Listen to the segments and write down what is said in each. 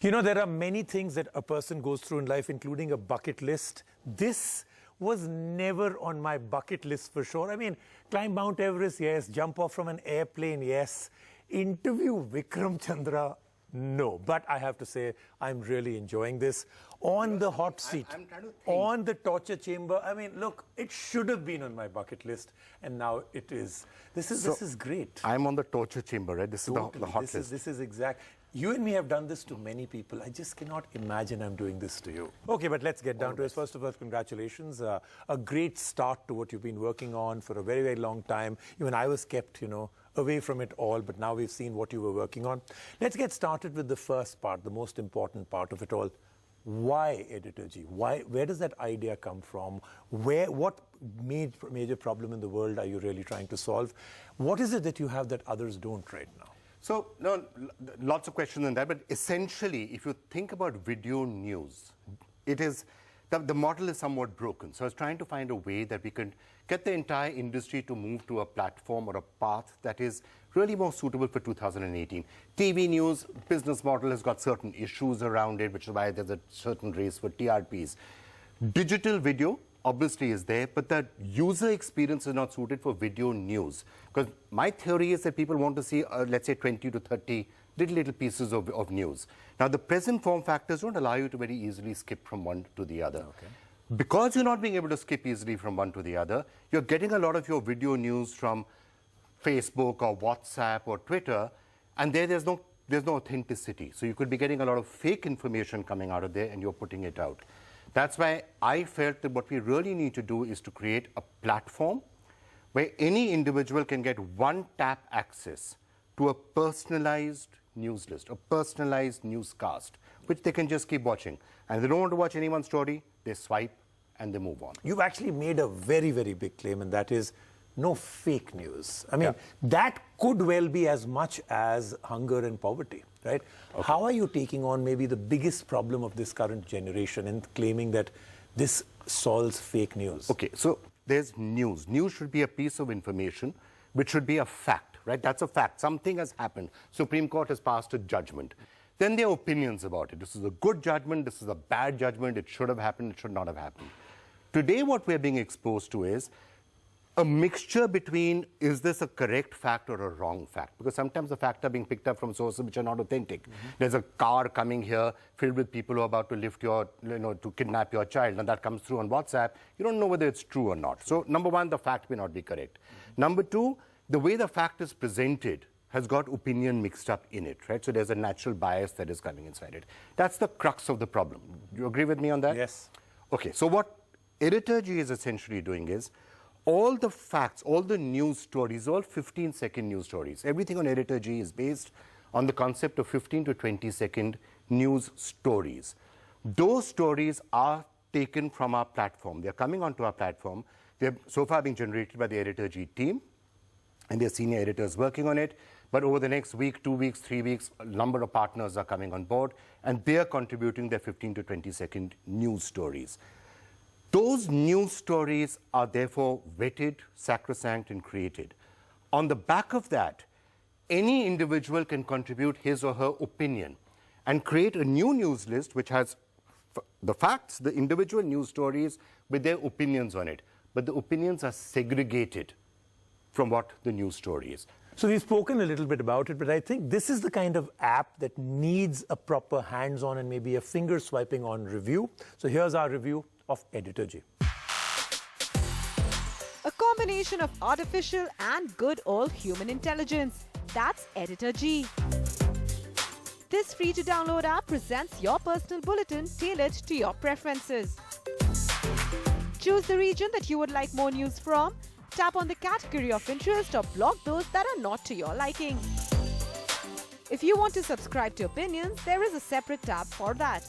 You know, there are many things that a person goes through in life, including a bucket list. This was never on my bucket list for sure. I mean, climb Mount Everest, yes. Jump off from an airplane, yes. Interview Vikram Chandra, no. But I have to say, I'm really enjoying this. On the hot seat, I'm trying to think. on the torture chamber. I mean, look, it should have been on my bucket list, and now it is. This is great. I'm on the torture chamber, right? This Totally. is the hot list. This is exact. You and me have done this to many people. I just cannot imagine I'm doing this to you. Okay, but let's get down to it. First of all, congratulations. A great start to what you've been working on for a very, very long time. Even I was kept, away from it all, but now we've seen what you were working on. Let's get started with the first part, the most important part of it all. Why Editor-G? Where does that idea come from? What major problem in the world are you really trying to solve? What is it that you have that others don't right now? So, no, lots of questions on that, but essentially, if you think about video news, it is, the model is somewhat broken. So I was trying to find a way that we can get the entire industry to move to a platform or a path that is really more suitable for 2018. TV news business model has got certain issues around it, which is why there's a certain race for TRPs. Digital video obviously is there, but the user experience is not suited for video news. Because my theory is that people want to see, let's say, 20 to 30 little pieces of news. Now, the present form factors don't allow you to very easily skip from one to the other. Okay. Because you're not being able to skip easily from one to the other, you're getting a lot of your video news from Facebook or WhatsApp or Twitter, and there's no authenticity. So you could be getting a lot of fake information coming out of there, and you're putting it out. That's why I felt that what we really need to do is to create a platform where any individual can get one-tap access to a personalized news list, a personalized newscast, which they can just keep watching. And if they don't want to watch anyone's story, they swipe and they move on. You've actually made a very, very big claim, and that is no fake news. I mean, that could well be as much as hunger and poverty, right? Okay. How are you taking on maybe the biggest problem of this current generation and claiming that this solves fake news? Okay, so there's news. News should be a piece of information which should be a fact, right? That's a fact. Something has happened. Supreme Court has passed a judgment. Then there are opinions about it. This is a good judgment. This is a bad judgment. It should have happened. It should not have happened. Today, what we're being exposed to is a mixture between, is this a correct fact or a wrong fact? Because sometimes the facts are being picked up from sources which are not authentic. There's a car coming here filled with people who are about to lift your, to kidnap your child, and that comes through on WhatsApp. You don't know whether it's true or not. So, number one, the fact may not be correct. Number two, the way the fact is presented has got opinion mixed up in it, right? So there's a natural bias that is coming inside it. That's the crux of the problem. Do you agree with me on that? Yes. Okay, so what Editor-G is essentially doing is, all the facts, all the news stories, all 15-second news stories, everything on Editor-G is based on the concept of 15 to 20-second news stories. Those stories are taken from our platform. They're coming onto our platform. They're so far being generated by the Editor-G team, and their senior editors working on it. But over the next week, 2 weeks, 3 weeks, a number of partners are coming on board, and they're contributing their 15 to 20-second news stories. Those news stories are therefore vetted, sacrosanct, and created. On the back of that, any individual can contribute his or her opinion and create a new news list which has the facts, the individual news stories with their opinions on it. But the opinions are segregated from what the news story is. So we've spoken a little bit about it, but I think this is the kind of app that needs a proper hands-on and maybe a finger swiping on review. So here's our review of Editor-G. A combination of artificial and good old human intelligence. That's Editor-G. This free-to-download app presents your personal bulletin tailored to your preferences. Choose the region that you would like more news from, tap on the category of interest or block those that are not to your liking. If you want to subscribe to opinions, there is a separate tab for that.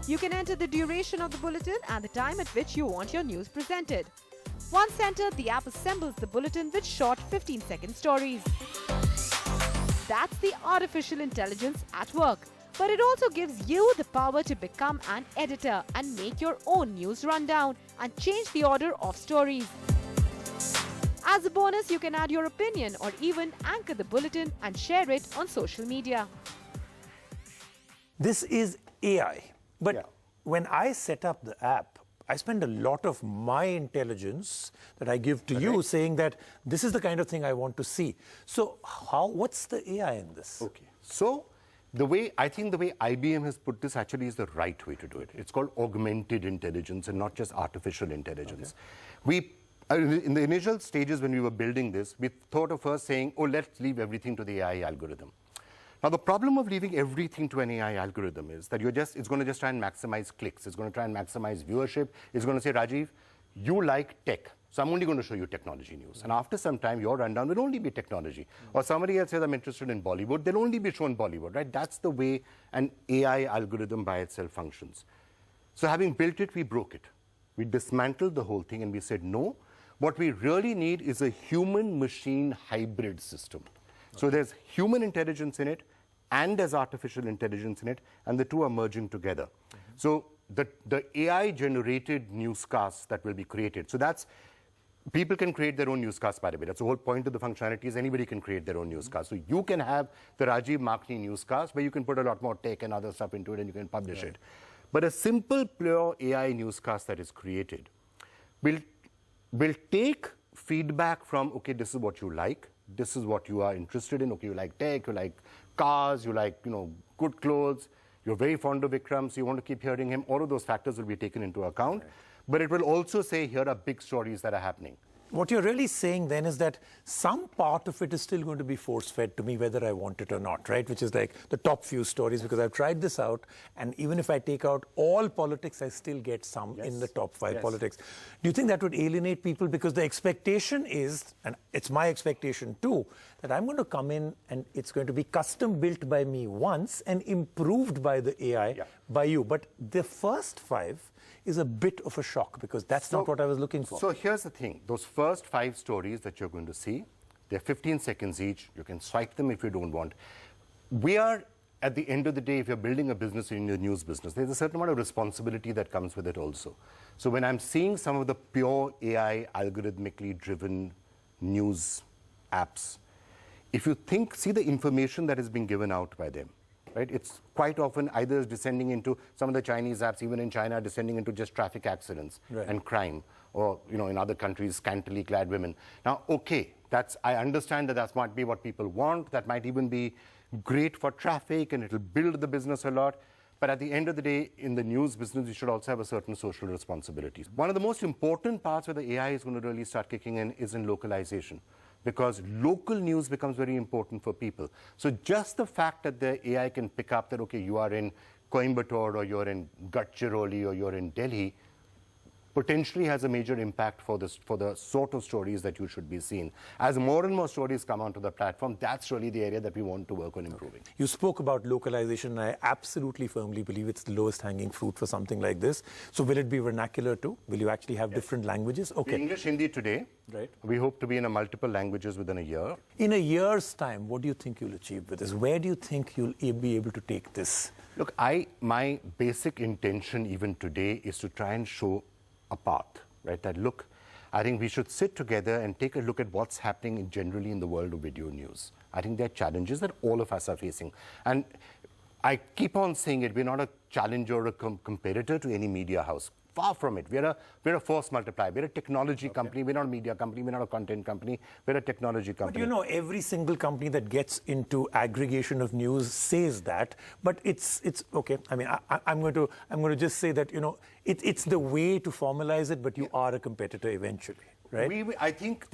You can enter the duration of the bulletin and the time at which you want your news presented. Once entered, the app assembles the bulletin with short 15-second stories. That's the artificial intelligence at work. But it also gives you the power to become an editor and make your own news rundown and change the order of stories. As a bonus, you can add your opinion or even anchor the bulletin and share it on social media. This is AI. But Yeah. when I set up the app, I spend a lot of my intelligence that I give to you saying that this is the kind of thing I want to see. So what's the AI in this? Okay. So I think the way IBM has put this actually is the right way to do it. It's called augmented intelligence and not just artificial intelligence. In the initial stages when we were building this, we thought of first saying, oh, let's leave everything to the AI algorithm. Now, the problem of leaving everything to an AI algorithm is that it's going to just try and maximize clicks. It's going to try and maximize viewership. It's going to say, Rajiv, you like tech, so I'm only going to show you technology news. And after some time, your rundown will only be technology. Or somebody else says, I'm interested in Bollywood, they'll only be shown Bollywood, right? That's the way an AI algorithm by itself functions. So having built it, we broke it. We dismantled the whole thing and we said, no, what we really need is a human-machine hybrid system. So there's human intelligence in it, and there's artificial intelligence in it, and the two are merging together. So the AI-generated newscasts that will be created, so people can create their own newscasts, by the way. That's the whole point of the functionality is anybody can create their own newscast. So you can have the Rajiv Makhni newscast where you can put a lot more tech and other stuff into it and you can publish it. But a simple, pure AI newscast that is created will take feedback from, okay, this is what you like, this is what you are interested in. Okay, you like tech, you like cars, you like, good clothes, you're very fond of Vikram, so you want to keep hearing him. All of those factors will be taken into account. Right. But it will also say, here are big stories that are happening. What you're really saying then is that some part of it is still going to be force-fed to me whether I want it or not, right? Which is like the top few stories, because I've tried this out, and even if I take out all politics, I still get some in the top 5 politics. Do you think that would alienate people? Because the expectation is, and it's my expectation too, that I'm going to come in and it's going to be custom built by me once and improved by the AI by you. But the first 5 is a bit of a shock, because that's not what I was looking for. So here's the thing. Those first 5 stories that you're going to see, they're 15 seconds each. You can swipe them if you don't want. We are, at the end of the day, if you're building a business in the news business, there's a certain amount of responsibility that comes with it also. So when I'm seeing some of the pure AI algorithmically driven news apps, if you see the information that is being given out by them, right? It's quite often either descending into some of the Chinese apps, even in China, descending into just traffic accidents and crime, or in other countries, scantily clad women. Now, okay, I understand that might be what people want. That might even be great for traffic, and it'll build the business a lot. But at the end of the day, in the news business, you should also have a certain social responsibility. One of the most important parts where the AI is going to really start kicking in is in localization, because local news becomes very important for people. So just the fact that the AI can pick up that, okay, you are in Coimbatore, or you're in Gadchiroli, or you're in Delhi, potentially has a major impact for the sort of stories that you should be seeing. As more and more stories come onto the platform, that's really the area that we want to work on improving. You spoke about localization. I absolutely firmly believe it's the lowest hanging fruit for something like this. So will it be vernacular too? Will you actually have different languages? Okay. English, Hindi today. Right. We hope to be in multiple languages within a year. In a year's time, what do you think you'll achieve with this? Where do you think you'll be able to take this? Look, my basic intention even today is to try and show a path, right? That look, I think we should sit together and take a look at what's happening generally in the world of video news. I think there are challenges that all of us are facing. And I keep on saying it, we're not a challenger or a competitor to any media house. Far from it. We're a force multiplier. We're a technology company. We're not a media company. We're not a content company. We're a technology company. But every single company that gets into aggregation of news says that. But it's okay. I mean, I'm going to just say that it's the way to formalize it. But you are a competitor eventually, right? I think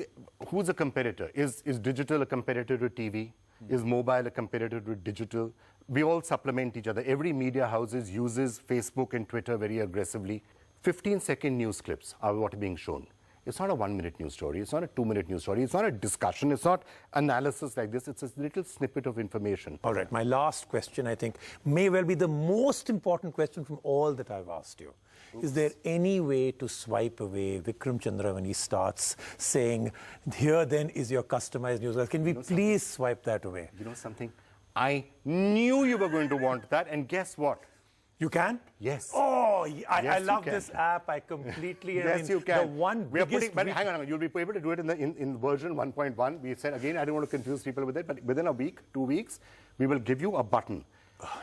who's a competitor? Is digital a competitor to TV? Is mobile a competitor to digital? We all supplement each other. Every media house uses Facebook and Twitter very aggressively. 15-second news clips are what are being shown. It's not a 1-minute news story. It's not a 2-minute news story. It's not a discussion. It's not analysis like this. It's a little snippet of information. All right. My last question, I think, may well be the most important question from all that I've asked you. Oops. Is there any way to swipe away Vikram Chandra when he starts saying, here then is your customized news? Can we please swipe that away? You know something? I knew you were going to want that, and guess what? You can? Yes. Oh, I love this app. I completely. Yes, you can. The one but hang on, you'll be able to do it in version 1.1. We said again, I don't want to confuse people with it, but within a week, 2 weeks, we will give you a button.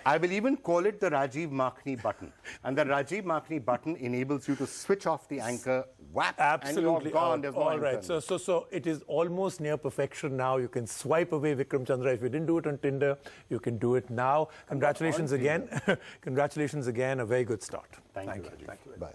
I will even call it the Rajiv Makhni button. And the Rajiv Makhni button enables you to switch off the anchor, whap, Absolutely. and you're gone. There's no All anchor. right. So it is almost near perfection now. You can swipe away Vikram Chandra. If you didn't do it on Tinder, you can do it now. Congratulations again. Congratulations again. A very good start. Thank you, Rajiv. Thank you. Bye.